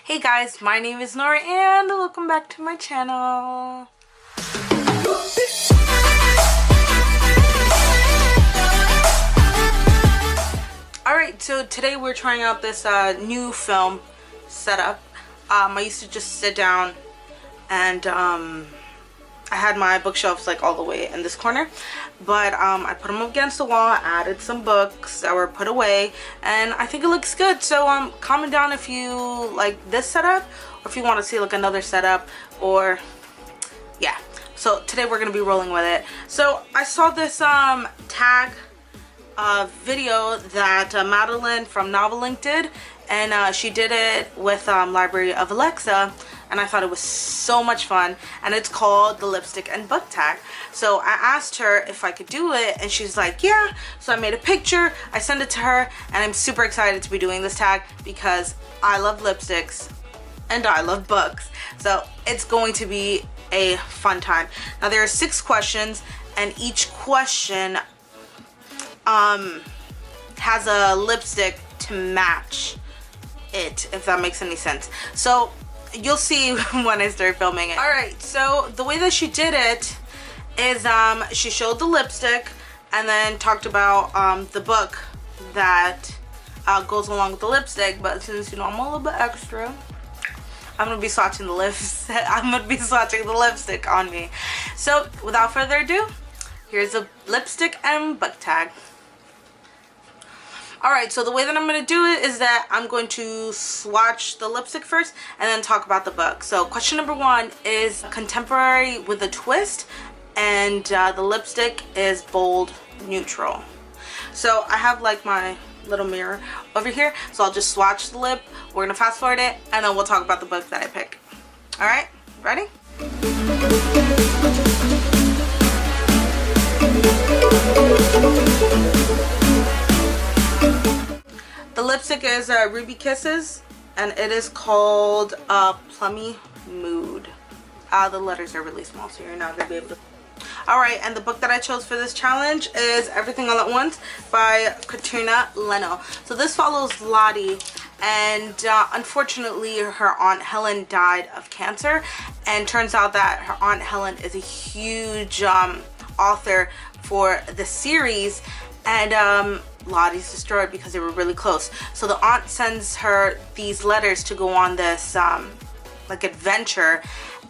Hey guys, my name is Nora and welcome back to my channel. Alright, so today we're trying out this new film setup. I used to just sit down and I had my bookshelves like all the way in this corner, but I put them against the wall, added some books that were put away, and I think it looks good. So comment down if you like this setup or if you want to see like another setup, or yeah. So today we're gonna be rolling with it. So I saw this tag video that Madeline from Novelink did, and she did it with Library of Alexa, and I thought it was so much fun, and it's called the lipstick and book tag. So I asked her if I could do it, and she's like, yeah. So I made a picture, I sent it to her, and I'm super excited to be doing this tag because I love lipsticks and I love books. So it's going to be a fun time. Now there are 6 questions, and each question has a lipstick to match it, if that makes any sense. So you'll see when I start filming it. Alright, so the way that she did it is she showed the lipstick and then talked about the book that goes along with the lipstick. But since, you know, I'm a little bit extra, I'm gonna be swatching the lips. I'm gonna be swatching the lipstick on me. So without further ado, here's a lipstick and book tag. Alright, so the way that I'm going to do it is that I'm going to swatch the lipstick first and then talk about the book. So question number 1 is contemporary with a twist, and the lipstick is bold neutral. So I have like my little mirror over here, so I'll just swatch the lip. We're going to fast forward it and then we'll talk about the book that I pick. Alright, ready? The lipstick is Ruby Kisses, and it is called Plummy Mood. The letters are really small, so you're not going to be able to... Alright, and the book that I chose for this challenge is Everything All at Once by Katrina Leno. So this follows Lottie, and unfortunately her Aunt Helen died of cancer, and turns out that her Aunt Helen is a huge author for the series, and Lottie's destroyed because they were really close. So the aunt sends her these letters to go on this like adventure,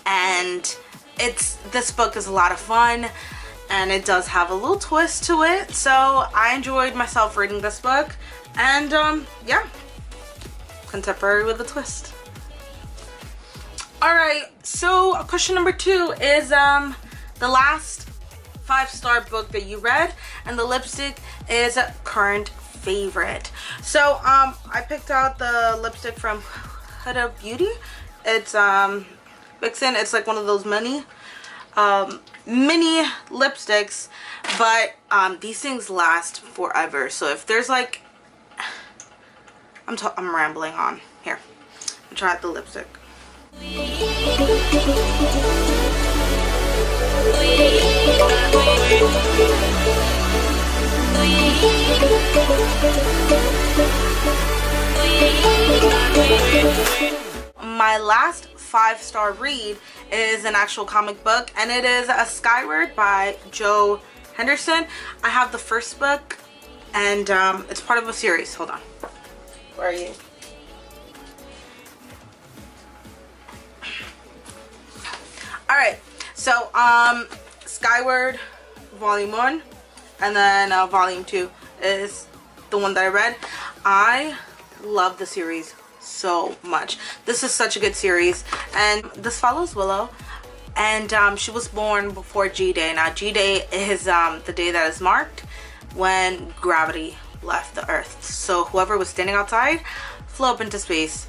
and this book is a lot of fun, and it does have a little twist to it. So I enjoyed myself reading this book, and yeah, contemporary with a twist. Alright, so question number 2 is the last 5-star book that you read, and the lipstick is a current favorite. So I picked out the lipstick from Huda Beauty. It's Vixen. It's like one of those mini lipsticks, but these things last forever. So if there's like, I'm rambling on here. I'll try out the lipstick. My last 5-star read is an actual comic book, and it is a Skyward by Joe Henderson. I have the first book, and it's part of a series. Hold on. Where are you? Alright, so Skyward Volume 1, and then Volume 2 is the one that I read. I love the series so much. This is such a good series, and this follows Willow, and she was born before G-Day. Now G-Day is the day that is marked when gravity left the Earth. So whoever was standing outside flew up into space.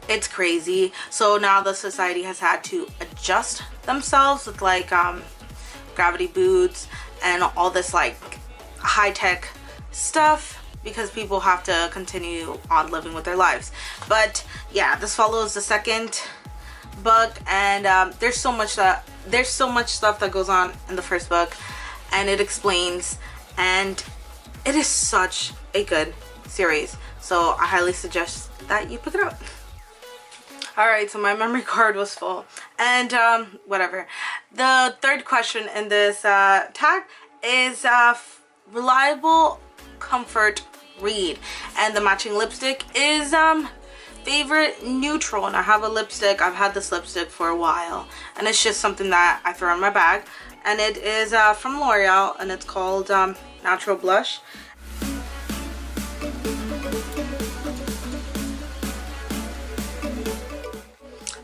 It's crazy. So now the society has had to adjust themselves with like gravity boots and all this like high-tech stuff, because people have to continue on living with their lives. But yeah, this follows the second book, and there's so much stuff that goes on in the first book, and it explains, and it is such a good series. So I highly suggest that you pick it up. All right, so my memory card was full. And whatever. The third question in this tag is reliable comfort read. And the matching lipstick is favorite neutral. And I have a lipstick. I've had this lipstick for a while. And it's just something that I throw in my bag. And it is from L'Oreal, and it's called Natural Blush.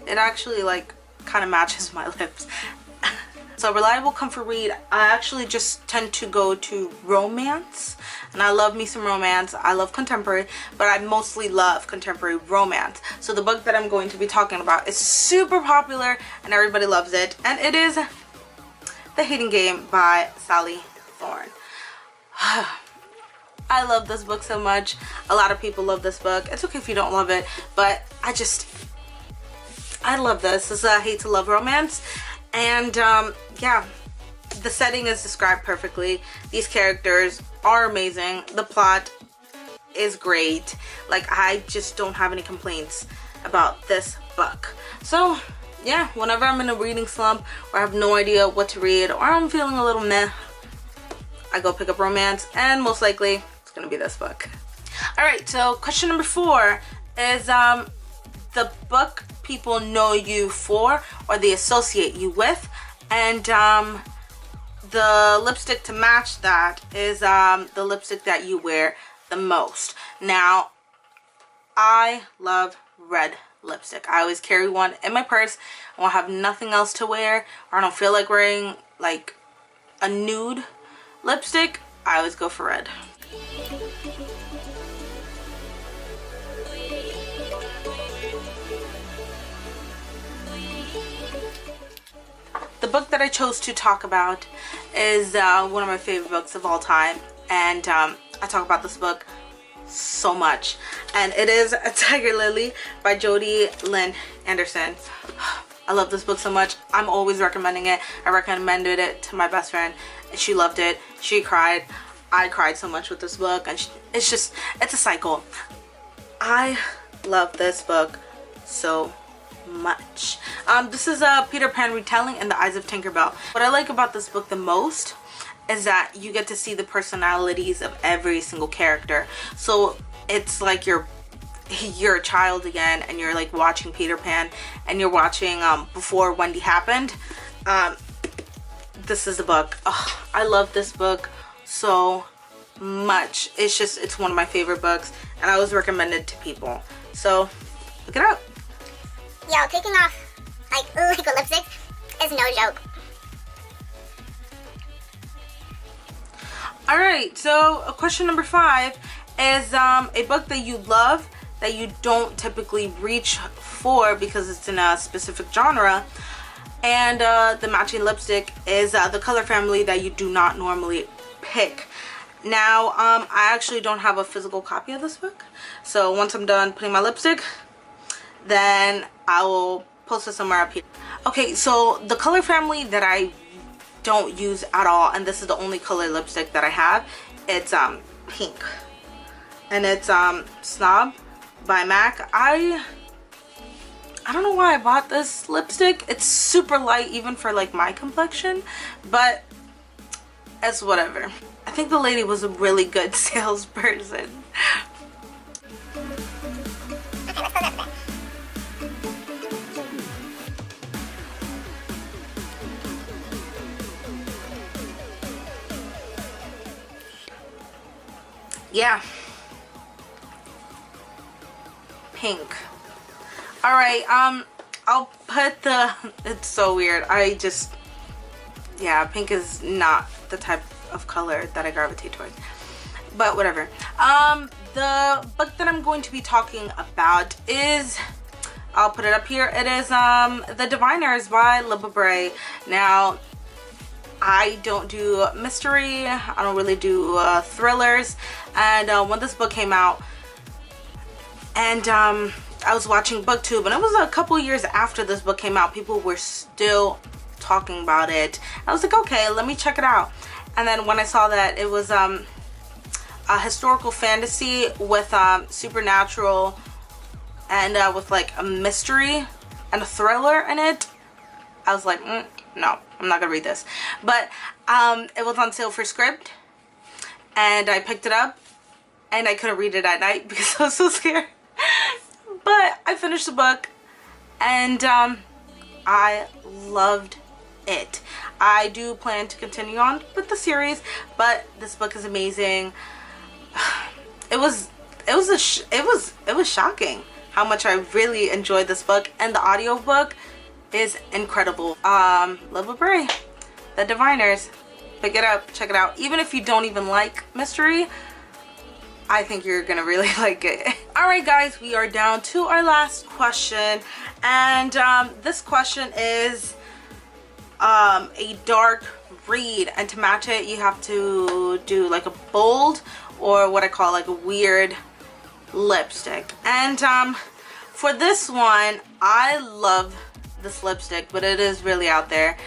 It actually like kind of matches my lips. So reliable comfort read, I actually just tend to go to romance, and I love me some romance. I love contemporary, but I mostly love contemporary romance. So the book that I'm going to be talking about is super popular and everybody loves it, and it is The Hating Game by Sally Thorne. I love this book so much. A lot of people love this book. It's okay if you don't love it, but I love this. This is a hate to love romance, and yeah, the setting is described perfectly. These characters are amazing. The plot is great. Like, I just don't have any complaints about this book. So yeah, whenever I'm in a reading slump or I have no idea what to read, or I'm feeling a little meh, I go pick up romance, and most likely it's gonna be this book. All right, so question number 4 is the book people know you for or they associate you with, and the lipstick to match that is the lipstick that you wear the most. Now, I love red lipstick. I always carry one in my purse when I have nothing else to wear, or I don't feel like wearing like a nude lipstick. I always go for red. The book that I chose to talk about is one of my favorite books of all time, and I talk about this book so much, and it is A Tiger Lily by Jodi Lynn Anderson. I love this book so much. I'm always recommending it. I recommended it to my best friend. She loved it. She cried. I cried so much with this book, and it's a cycle. I love this book so much. This is a Peter Pan retelling in the eyes of Tinkerbell. What I like about this book the most is that you get to see the personalities of every single character. So it's like you're a child again, and you're like watching Peter Pan, and you're watching before Wendy happened. This is the book. Oh, I love this book so much. It's one of my favorite books, and I always recommend it to people. So look it up. Yo, taking off like liquid lipstick is no joke. Alright, so question number 5 is a book that you love that you don't typically reach for because it's in a specific genre, and the matching lipstick is the color family that you do not normally pick. Now, I actually don't have a physical copy of this book, so once I'm done putting my lipstick, then I will post it somewhere up here. Okay, so the color family that I don't use at all, and this is the only color lipstick that I have, it's pink, and it's Snob by MAC. I don't know why I bought this lipstick. It's super light even for like my complexion, but it's whatever. I think the lady was a really good salesperson. Yeah, pink. All right, I'll put the, it's so weird, yeah, pink is not the type of color that I gravitate towards, but whatever. The book that I'm going to be talking about is, I'll put it up here, it is The Diviners by Libba Bray. Now, I don't do mystery, I don't really do thrillers, and when this book came out, and I was watching BookTube, and it was a couple years after this book came out, people were still talking about it. I was like, okay, let me check it out. And then when I saw that it was a historical fantasy with supernatural and with like a mystery and a thriller in it, I was like, no, I'm not gonna read this. But it was on sale for Scribd, and I picked it up, and I couldn't read it at night because I was so scared. But I finished the book, and I loved it. I do plan to continue on with the series, but this book is amazing. It was shocking how much I really enjoyed this book, and the audiobook is incredible. Love Bray, The Diviners. Pick it up, check it out. Even if you don't even like mystery, I think you're gonna really like it. Alright guys, we are down to our last question, and this question is a dark read, and to match it you have to do like a bold, or what I call like a weird lipstick. And for this one, I love this lipstick, but it is really out there,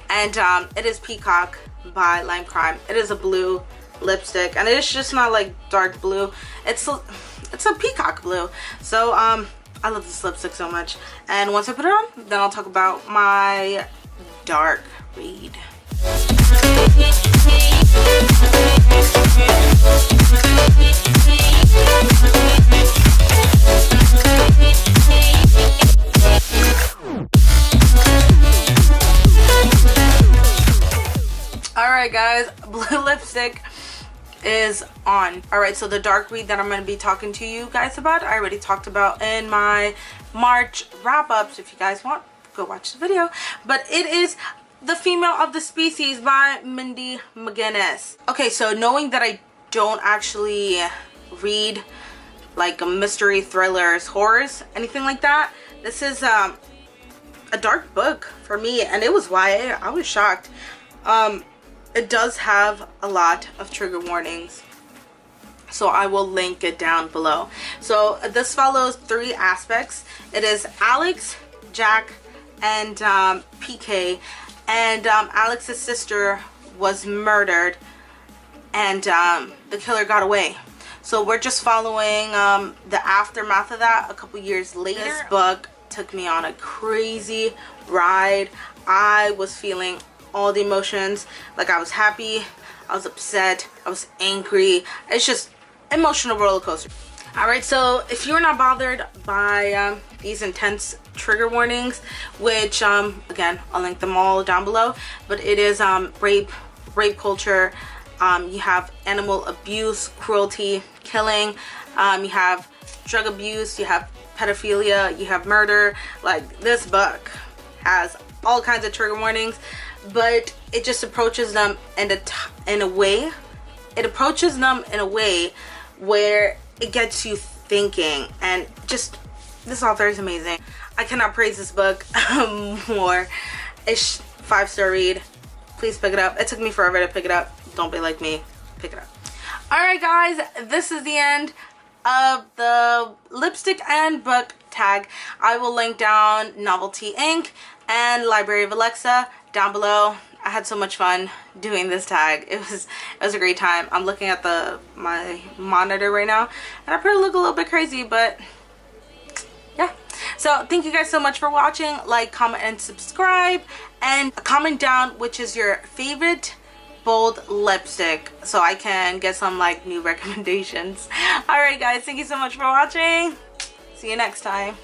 and it is Peacock by Lime Crime. It is a blue lipstick, and it's just not like dark blue, it's a peacock blue. So I love this lipstick so much, and once I put it on, then I'll talk about my dark read. Alright guys, blue lipstick is on. Alright, so the dark read that I'm going to be talking to you guys about, I already talked about in my March wrap-ups. If you guys want, go watch the video. But it is The Female of the Species by Mindy McGinnis. Okay, so knowing that I don't actually read like a mystery, thrillers, horrors, anything like that, this is a dark book for me, and it was YA. I was shocked. It does have a lot of trigger warnings, so I will link it down below. So this follows 3 aspects. It is Alex, Jack, and PK, and Alex's sister was murdered, and the killer got away. So we're just following the aftermath of that a couple years later. This book took me on a crazy ride. I was feeling all the emotions. Like, I was happy, I was upset, I was angry. It's just emotional roller coaster. Alright, so if you're not bothered by these intense trigger warnings, which again, I'll link them all down below, but it is rape culture, you have animal abuse, cruelty, killing, you have drug abuse, you have pedophilia, you have murder. Like, this book has all kinds of trigger warnings, but it just approaches them in a way where it gets you thinking, and just, this author is amazing. I cannot praise this book more. It's 5-star read. Please pick it up. It took me forever to pick it up. Don't be like me, pick it up. Alright guys, this is the end of the lipstick and book tag. I will link down Novelty Inc. and Library of Alexa down below. I had so much fun doing this tag. It was a great time. I'm looking at my monitor right now, and I probably look a little bit crazy, but yeah. So thank you guys so much for watching. Like, comment, and subscribe, and comment down which is your favorite bold lipstick, so I can get some like new recommendations. Alright guys, thank you so much for watching. See you next time.